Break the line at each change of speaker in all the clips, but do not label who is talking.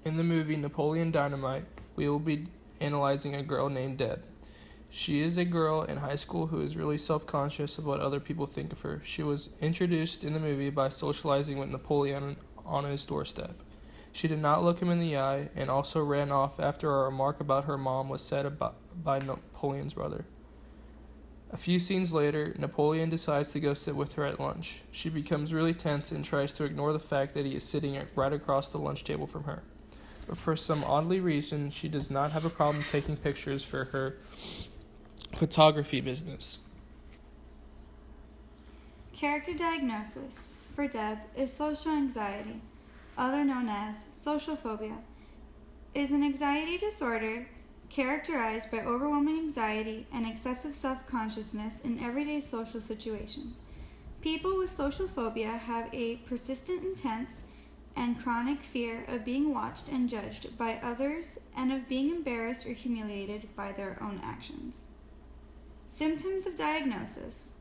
In the movie Napoleon Dynamite, we will be analyzing a girl named Deb. She is a girl in high school who is really self-conscious of what other people think of her. She was introduced in the movie by socializing with Napoleon on his doorstep. She did not look him in the eye and also ran off after a remark about her mom was said by Napoleon's brother. A few scenes later, Napoleon decides to go sit with her at lunch. She becomes really tense and tries to ignore the fact that he is sitting right across the lunch table from her. But for some oddly reason, she does not have a problem taking pictures for her photography business.
Character diagnosis for Deb is social anxiety, other known as social phobia. It is an anxiety disorder characterized by overwhelming anxiety and excessive self-consciousness in everyday social situations. People with social phobia have a persistent, intense, and chronic fear of being watched and judged by others and of being embarrassed or humiliated by their own actions. Symptoms of diagnosis.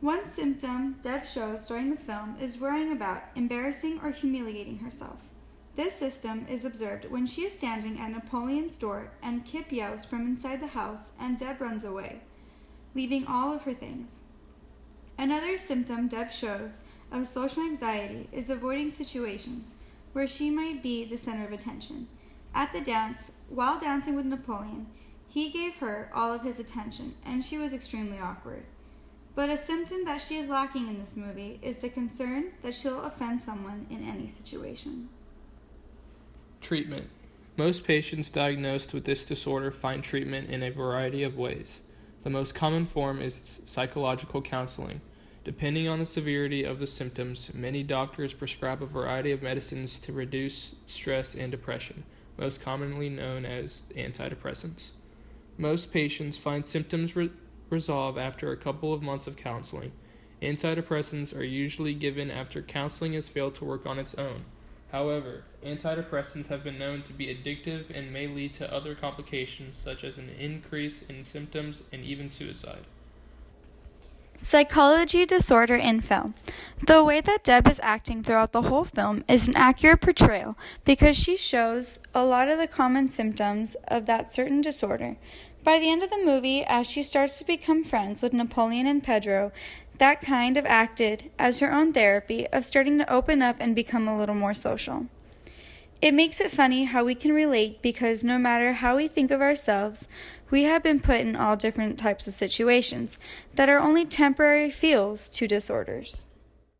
One symptom Deb shows during the film is worrying about embarrassing or humiliating herself. This symptom is observed when she is standing at Napoleon's door and Kip yells from inside the house and Deb runs away, leaving all of her things. Another symptom Deb shows of social anxiety is avoiding situations where she might be the center of attention. At the dance, while dancing with Napoleon, he gave her all of his attention and she was extremely awkward. But a symptom that she is lacking in this movie is the concern that she'll offend someone in any situation.
Treatment. Most patients diagnosed with this disorder find treatment in a variety of ways. The most common form is psychological counseling. Depending on the severity of the symptoms, many doctors prescribe a variety of medicines to reduce stress and depression, most commonly known as antidepressants. Most patients find symptoms resolve after a couple of months of counseling. Antidepressants are usually given after counseling has failed to work on its own. However, antidepressants have been known to be addictive and may lead to other complications such as an increase in symptoms and even suicide.
Psychology disorder in film. The way that Deb is acting throughout the whole film is an accurate portrayal because she shows a lot of the common symptoms of that certain disorder. By the end of the movie, as she starts to become friends with Napoleon and Pedro, that kind of acted as her own therapy of starting to open up and become a little more social. It makes it funny how we can relate because no matter how we think of ourselves, we have been put in all different types of situations that are only temporary feels to disorders.